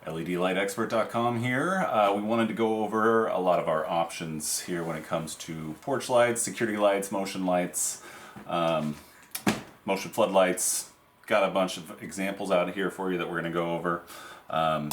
LEDlightexpert.com here. We wanted to go over a lot of our options here when it comes to porch lights, security lights, motion floodlights. Got a bunch of examples out here for you that we're going to go over.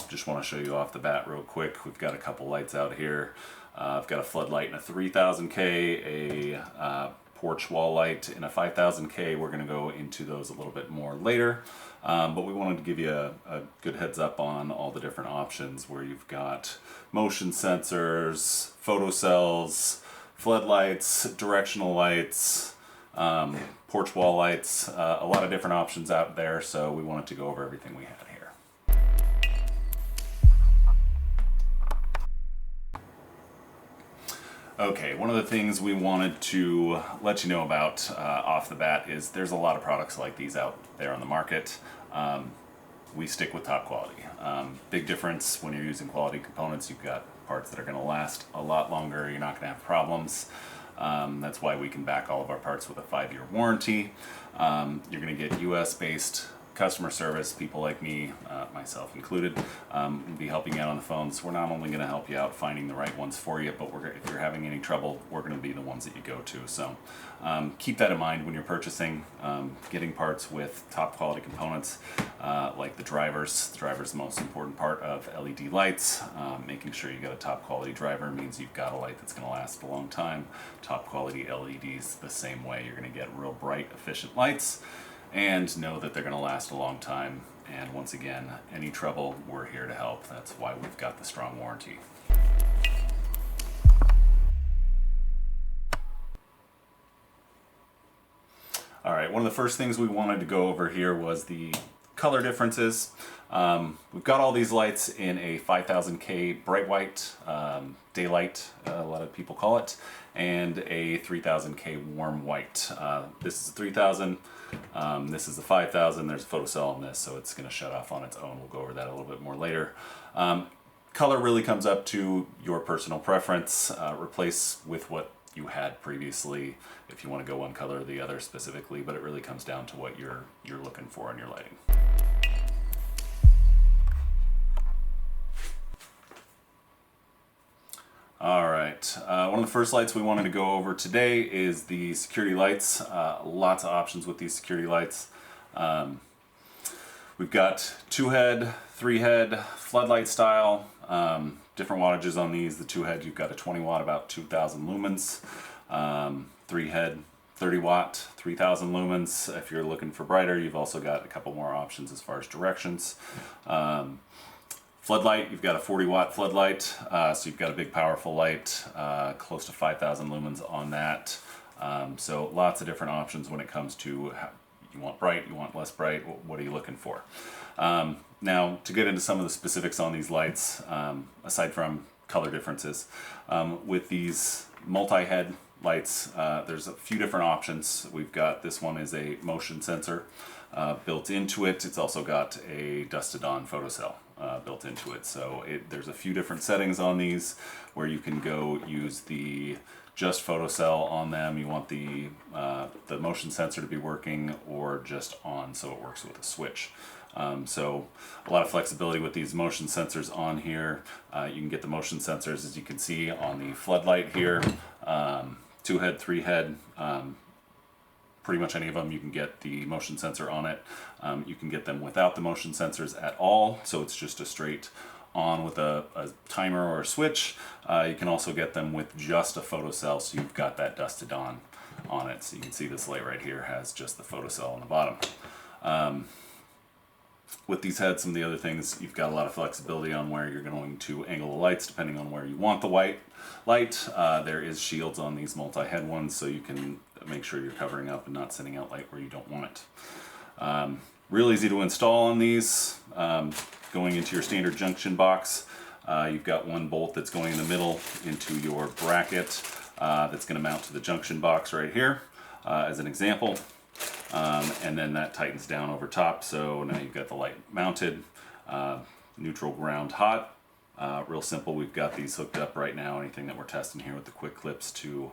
Just want to show you off the bat real quick. We've got a couple lights out here. I've got a floodlight in a 3000K, a porch wall light in a 5000K. We're going to go into those a little bit more later. But we wanted to give you a good heads up on all the different options where you've got motion sensors, photocells, floodlights, directional lights, porch wall lights, a lot of different options out there. So we wanted to go over everything we had here. Okay, one of the things we wanted to let you know about off the bat is there's a lot of products like these out there on the market. We stick with top quality. Big difference when you're using quality components. You've got parts that are going to last a lot longer. You're not going to have problems. That's why we can back all of our parts with a 5-year warranty. You're going to get US-based customer service. People like me, myself included, will be helping you out on the phones. We're not only going to help you out finding the right ones for you, but if you're having any trouble, we're going to be the ones that you go to. So keep that in mind when you're purchasing, getting parts with top quality components like the drivers. The driver is the most important part of LED lights. Making sure you got a top quality driver means you've got a light that's going to last a long time. Top quality LEDs the same way. You're going to get real bright, efficient lights, and know that they're going to last a long time. And once again, any trouble, we're here to help. That's why we've got the strong warranty. All right, one of the first things we wanted to go over here was the color differences. We've got all these lights in a 5000K bright white, daylight, a lot of people call it, and a 3000K warm white. This is a 3000, this is a 5000. There's a photocell on this, so it's going to shut off on its own. We'll go over that a little bit more later. Color really comes up to your personal preference. Replace with what you had previously if you want to go one color or the other specifically, but it really comes down to what you're looking for in your lighting. All right, one of the first lights we wanted to go over today is the security lights. Lots of options with these security lights. We've got 2-head, 3-head, floodlight style, different wattages on these. The 2-head, you've got a 20 watt, about 2,000 lumens. 3-head, 30 watt, 3,000 lumens. If you're looking for brighter, you've also got a couple more options as far as directions. Floodlight, you've got a 40 watt floodlight, so you've got a big powerful light, close to 5,000 lumens on that. So lots of different options when it comes to you want bright, you want less bright, what are you looking for? Now, to get into some of the specifics on these lights, aside from color differences, with these multi-head lights, there's a few different options. We've got this one is a motion sensor built into it. It's also got a dusk to dawn photocell built into it. So there's a few different settings on these where you can go use the just photocell on them. You want the motion sensor to be working or just on, so it works with a switch. So a lot of flexibility with these motion sensors on here. You can get the motion sensors, as you can see, on the floodlight here. 2-head, 3-head, pretty much any of them you can get the motion sensor on it. You can get them without the motion sensors at all, so it's just a straight on with a timer or a switch. You can also get them with just a photocell, so you've got that dusk to dawn on it. So you can see this light right here has just the photocell on the bottom. With these heads, some of the other things, you've got a lot of flexibility on where you're going to angle the lights depending on where you want the white light. There is shields on these multi-head ones, so you can make sure you're covering up and not sending out light where you don't want it. Real easy to install on these. Going into your standard junction box, you've got one bolt that's going in the middle into your bracket that's going to mount to the junction box right here as an example. And then that tightens down over top, so now you've got the light mounted, neutral, ground, hot. Real simple. We've got these hooked up right now. Anything that we're testing here with the quick clips to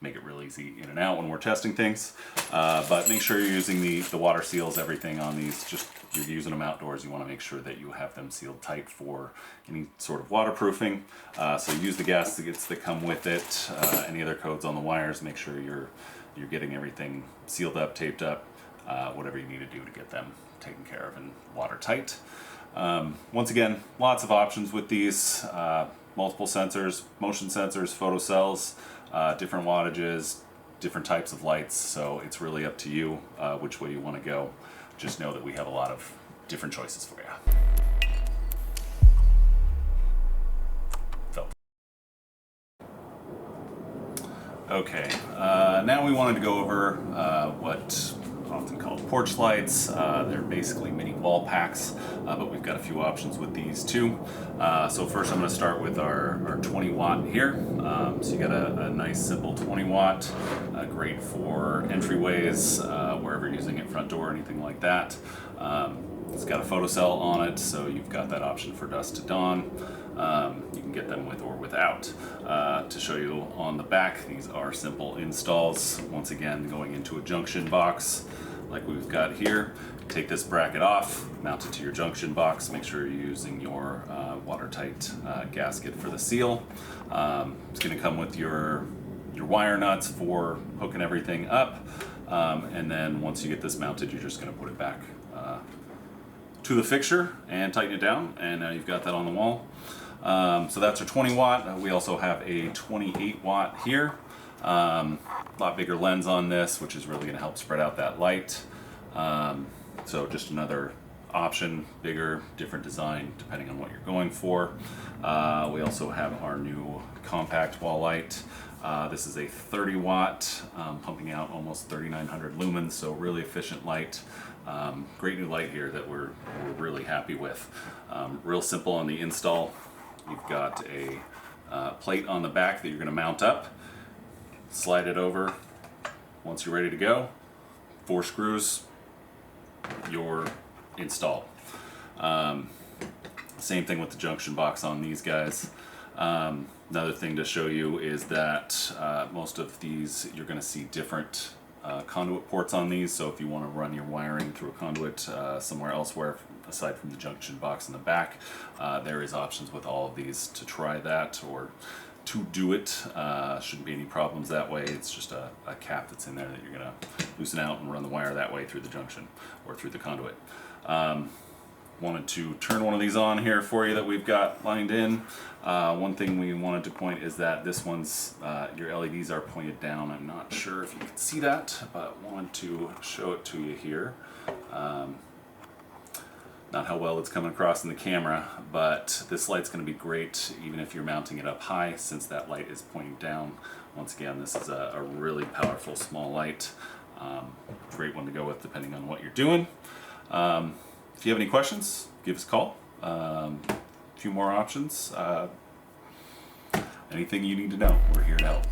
make it real easy in and out when we're testing things. But make sure you're using the water seals, everything on these. Just you're using them outdoors, you want to make sure that you have them sealed tight for any sort of waterproofing. So use the gaskets that come with it. Any other codes on the wires, make sure you're getting everything sealed up, taped up, whatever you need to do to get them taken care of and watertight. Once again, lots of options with these. Multiple sensors, motion sensors, photocells, different wattages, different types of lights, so it's really up to you which way you want to go. Just know that we have a lot of different choices for you. So. Okay, now we wanted to go over what often called porch lights. They're basically mini wall packs, but we've got a few options with these too. So first I'm going to start with our 20 watt here. So you got a nice simple 20 watt, great for entryways, wherever you're using it, front door, anything like that. It's got a photocell on it, so you've got that option for dusk to dawn. You can get them with or without. To show you on the back, these are simple installs. Once again, going into a junction box like we've got here. Take this bracket off, mount it to your junction box. Make sure you're using your watertight gasket for the seal. It's going to come with your wire nuts for hooking everything up. And then once you get this mounted, you're just going to put it back to the fixture and tighten it down, and now you've got that on the wall. So that's our 20 watt. We also have a 28 watt here. A lot bigger lens on this, which is really going to help spread out that light. So just another option, bigger, different design depending on what you're going for. We also have our new compact wall light. This is a 30 watt, pumping out almost 3,900 lumens, so really efficient light. Great new light here that we're really happy with. Real simple on the install. You've got a plate on the back that you're going to mount up, slide it over. Once you're ready to go, 4 screws, your install. Same thing with the junction box on these guys. Another thing to show you is that most of these you're going to see different conduit ports on these, so if you want to run your wiring through a conduit somewhere elsewhere aside from the junction box in the back, there is options with all of these to try that or to do it. Shouldn't be any problems that way. It's just a cap that's in there that you're going to loosen out and run the wire that way through the junction or through the conduit. Wanted to turn one of these on here for you that we've got lined in. One thing we wanted to point is that this one's, your LEDs are pointed down. I'm not sure if you can see that, but wanted to show it to you here. Not how well it's coming across in the camera, but this light's going to be great even if you're mounting it up high, since that light is pointing down. Once again, this is a really powerful small light. Great one to go with depending on what you're doing. If you have any questions, give us a call. A few more options. Anything you need to know, we're here to help.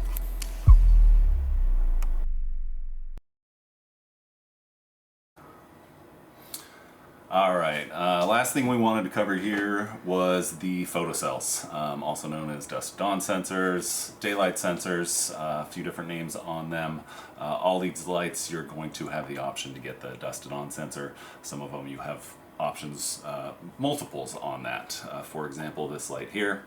All right, last thing we wanted to cover here was the photocells, also known as dusk dawn sensors, daylight sensors, a few different names on them. All these lights, you're going to have the option to get the dusk to dawn sensor. Some of them you have options, multiples on that. For example, this light here,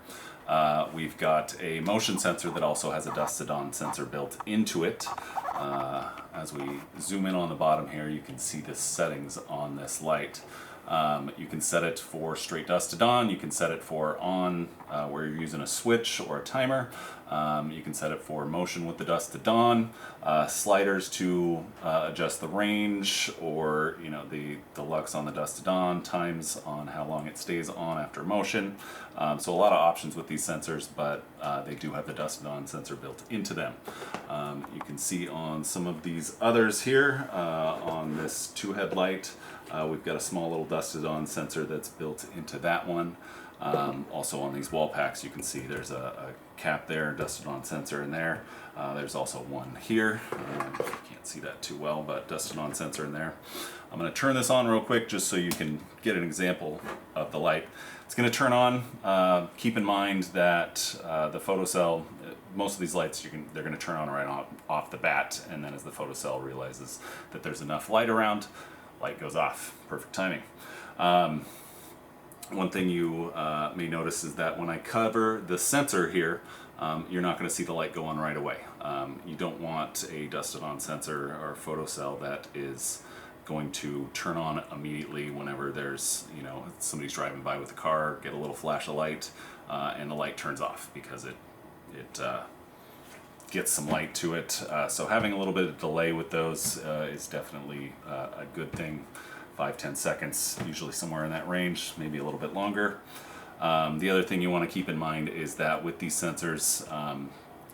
we've got a motion sensor that also has a dusk to dawn sensor built into it. As we zoom in on the bottom here, you can see the settings on this light. You can set it for straight dusk to dawn. You can set it for on, where you're using a switch or a timer. You can set it for motion with the dusk to dawn, sliders to adjust the range, or the lux on the dusk to dawn, times on how long it stays on after motion. So a lot of options with these sensors, but they do have the dusk to dawn sensor built into them. You can see on some of these others here, on this 2-head light, we've got a small little dusk to dawn sensor that's built into that one. Also on these wall packs, you can see there's a cap there, dusk to dawn sensor in there. There's also one here. You can't see that too well, but dusk to dawn sensor in there. I'm going to turn this on real quick just so you can get an example of the light. It's going to turn on. Keep in mind that the photocell most of these lights they're going to turn on right off the bat, and then as the photocell realizes that there's enough light around, light goes off. Perfect timing. One thing you may notice is that when I cover the sensor here, you're not going to see the light go on right away. You don't want a dusted on sensor or photocell that is going to turn on immediately whenever there's, somebody's driving by with a car, get a little flash of light, and the light turns off because it gets some light to it. So having a little bit of delay with those is definitely a good thing. 5-10 seconds, usually somewhere in that range, maybe a little bit longer. The other thing you want to keep in mind is that with these sensors,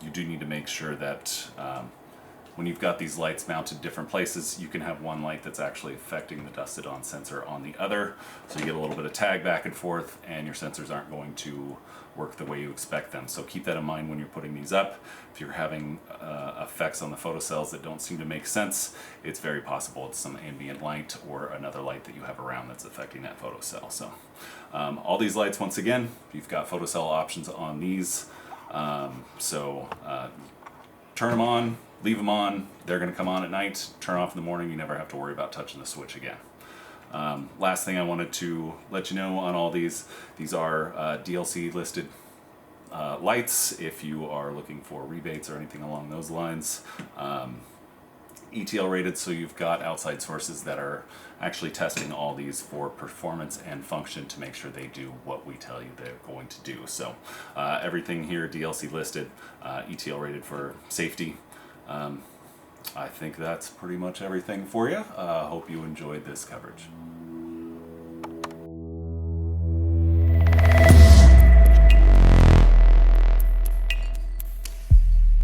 you do need to make sure that when you've got these lights mounted different places, you can have one light that's actually affecting the dusted on sensor on the other, so you get a little bit of tag back and forth, and your sensors aren't going to work the way you expect them. So keep that in mind when you're putting these up. If you're having effects on the photocells that don't seem to make sense, it's very possible it's some ambient light or another light that you have around that's affecting that photocell. So all these lights, once again, you've got photocell options on these. Turn them on, leave them on, they're going to come on at night, turn off in the morning, you never have to worry about touching the switch again. Last thing I wanted to let you know on all these are DLC listed lights if you are looking for rebates or anything along those lines. ETL rated, so you've got outside sources that are actually testing all these for performance and function to make sure they do what we tell you they're going to do. So everything here DLC listed, ETL rated for safety. I think that's pretty much everything for you. Hope you enjoyed this coverage.